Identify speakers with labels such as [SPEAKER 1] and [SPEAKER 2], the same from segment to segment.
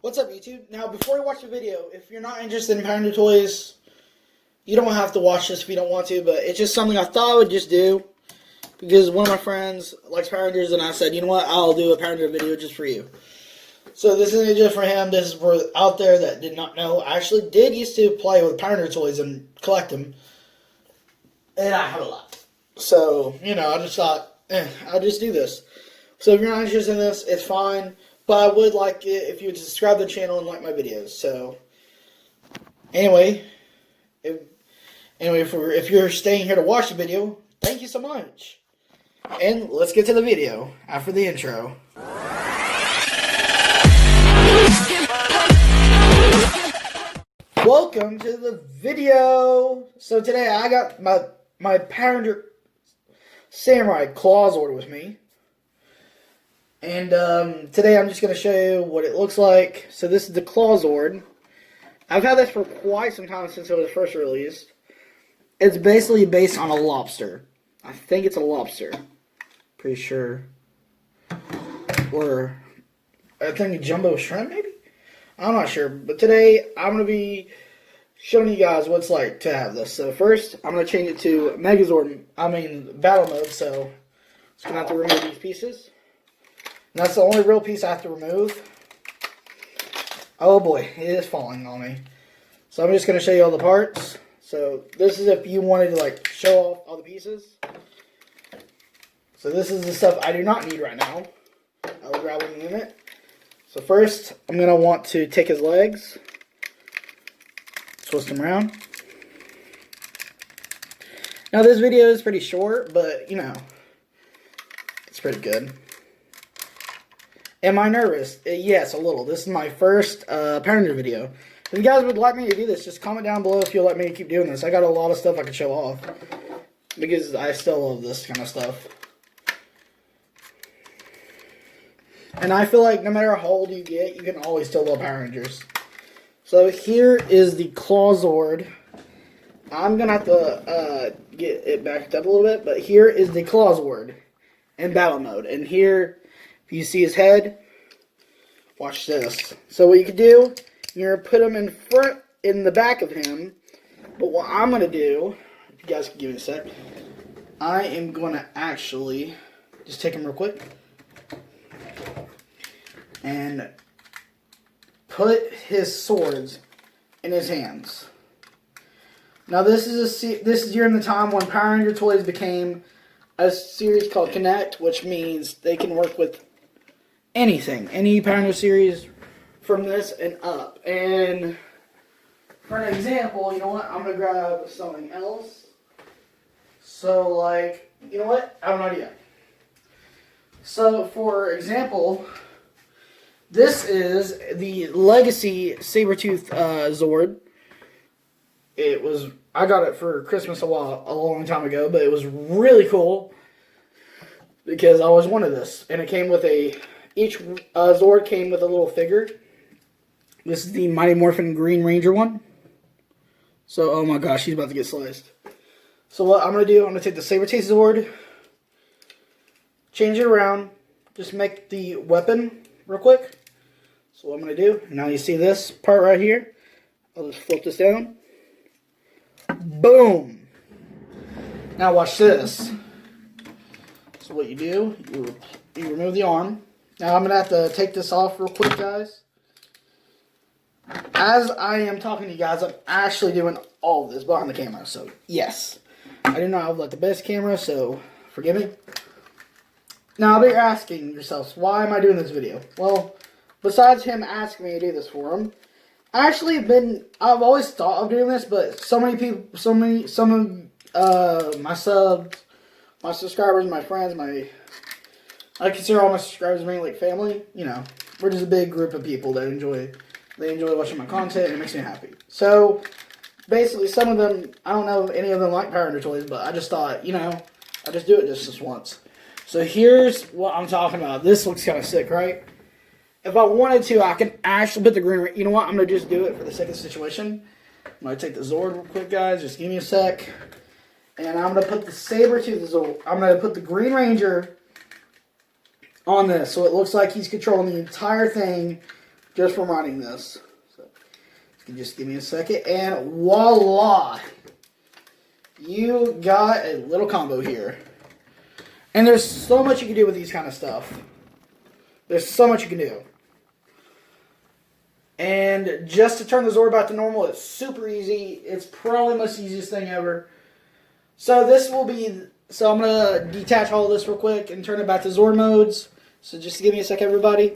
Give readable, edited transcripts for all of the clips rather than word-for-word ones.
[SPEAKER 1] What's up, YouTube? Now, before you watch the video, if you're not interested in Power Ranger toys, you don't have to watch this if you don't want to, but it's just something I thought I would just do because one of my friends likes Power Rangers, and I said, you know what, I'll do a Power Ranger video just for you. So this isn't just for him, this is for out there that did not know. I actually did used to play with Power Ranger toys and collect them, and I have a lot. So, you know, I just thought, I'll just do this. So if you're not interested in this, it's fine. But I would like it if you would subscribe to the channel and like my videos. So, anyway, if you're staying here to watch the video, thank you so much. And let's get to the video after the intro. Welcome to the video. So today I got my Power Ranger Samurai Clawzord with me. And today I'm just going to show you what it looks like. So this is the Clawzord. I've had this for quite some time since it was first released. It's basically based on a lobster. I think it's a lobster. Pretty sure. Or I think a jumbo shrimp maybe? I'm not sure. But today I'm going to be showing you guys what it's like to have this. So first I'm going to change it to battle mode. So just going to have to remove these pieces. And that's the only real piece I have to remove. Oh boy, it is falling on me. So I'm just going to show you all the parts. So this is if you wanted to like show off all the pieces. So this is the stuff I do not need right now. I will grab them in a minute. So first, I'm going to want to take his legs. Twist them around. Now this video is pretty short, but you know, it's pretty good. Am I nervous? Yes, a little. This is my first Power Ranger video. If you guys would like me to do this, just comment down below if you'll let me keep doing this. I got a lot of stuff I could show off. Because I still love this kind of stuff. And I feel like no matter how old you get, you can always still love Power Rangers. So here is the Clawzord. I'm going to have to get it backed up a little bit. But here is the Clawzord in battle mode. And here, if you see his head, watch this. So what you can do, you're going to put him in the back of him. But what I'm going to do, if you guys can give me a sec, I am going to actually just take him real quick and put his swords in his hands. Now this is during the time when Power Ranger toys became a series called Connect, which means they can work with anything, any Power Ranger series from this and up. And for an example, you know what? I'm gonna grab something else. So, like, you know what? I have an idea. So, for example, this is the Legacy Sabretooth Zord. I got it for Christmas a long time ago, but it was really cool because I always wanted this, and it came with each Zord came with a little figure. This is the Mighty Morphin Green Ranger one. So, oh my gosh, he's about to get sliced. So what I'm going to do, I'm going to take the Sabretooth Zord, change it around, just make the weapon real quick. So what I'm going to do, now you see this part right here, I'll just flip this down. Boom! Now watch this. So what you do, you remove the arm. Now I'm going to have to take this off real quick, guys. As I am talking to you guys, I'm actually doing all of this behind the camera. So, yes. I do not have like the best camera, so forgive me. Now, I'll be asking yourselves, why am I doing this video? Well, besides him asking me to do this for him, I've always thought of doing this, but some of my subs, my subscribers, my friends, I consider all my subscribers mainly like family. You know, we're just a big group of people that enjoy watching my content, and it makes me happy. So, basically, some of them, I don't know if any of them like Power Ranger toys, but I just thought, you know, I'll just do it just this once. So here's what I'm talking about. This looks kind of sick, right? If I wanted to, I can actually put the green, you know what, I'm going to just do it for the sake of the situation. I'm going to take the Zord real quick, guys, just give me a sec. And I'm going to put the Sabretooth Zord, I'm going to put the Green Ranger on this, so it looks like he's controlling the entire thing just from writing this. So, you can just give me a second, and voila! You got a little combo here. And there's so much you can do with these kind of stuff. There's so much you can do. And just to turn the Zord back to normal, it's super easy. It's probably the most easiest thing ever. So this will be... So I'm going to detach all of this real quick and turn it back to Zord modes. So just give me a sec, everybody.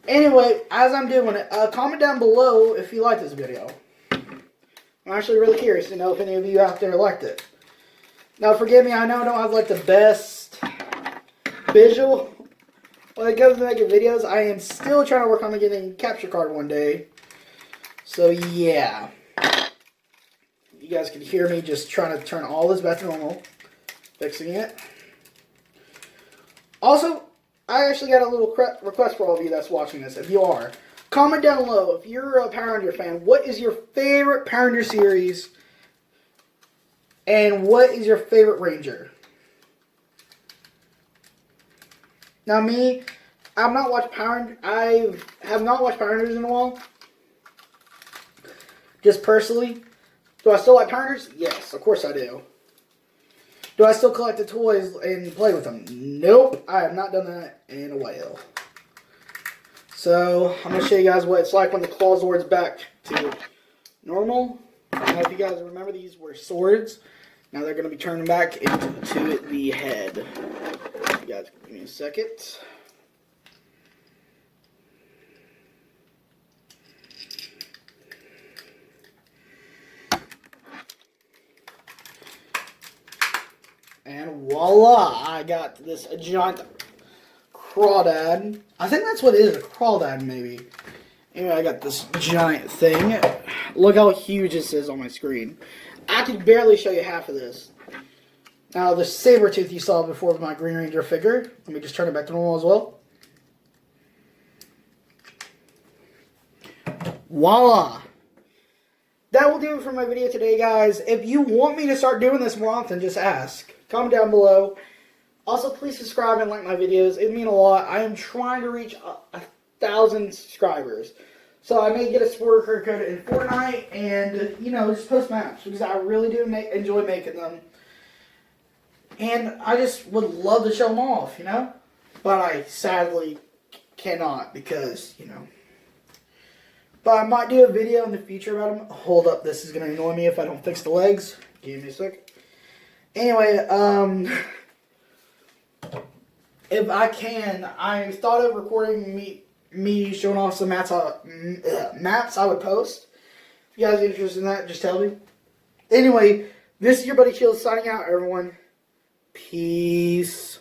[SPEAKER 1] Anyway, as I'm doing it, comment down below if you like this video. I'm actually really curious to know if any of you out there liked it. Now, forgive me, I know I don't have like the best visual when it comes to making videos. I am still trying to work on getting a capture card one day. So, yeah. You guys can hear me just trying to turn all this back to normal. Fixing it. Also, I actually got a little request for all of you that's watching this. If you are, comment down below. If you're a Power Ranger fan, what is your favorite Power Ranger series? And what is your favorite Ranger? Now me, I've not watched Power. I have not watched Power Rangers in a while. Just personally, do I still like Power Rangers? Yes, of course I do. Do I still collect the toys and play with them? Nope, I have not done that in a while. So I'm gonna show you guys what it's like when the Clawzord's back to normal. I don't know if you guys remember, these were swords. Now they're going to be turning back into the head. You guys, give me a second. And voila, I got this giant crawdad. I think that's what it is, a crawdad maybe. Anyway, I got this giant thing. Look how huge this is on my screen. I can barely show you half of this. Now, the Sabretooth you saw before with my Green Ranger figure. Let me just turn it back to normal as well. Voila! That will do it for my video today, guys. If you want me to start doing this more often, just ask. Comment down below. Also, please subscribe and like my videos. It would mean a lot. I am trying to reach 1,000 subscribers. So I may get a supporter code in Fortnite and, you know, just post maps because I really do enjoy making them. And I just would love to show them off, you know. But I sadly cannot because, you know. But I might do a video in the future about them. Hold up, this is going to annoy me if I don't fix the legs. Give me a sec. Anyway, if I can, I thought of recording me showing off some maps I would post. If you guys are interested in that, just tell me. Anyway, this is your buddy Chill signing out, everyone. Peace.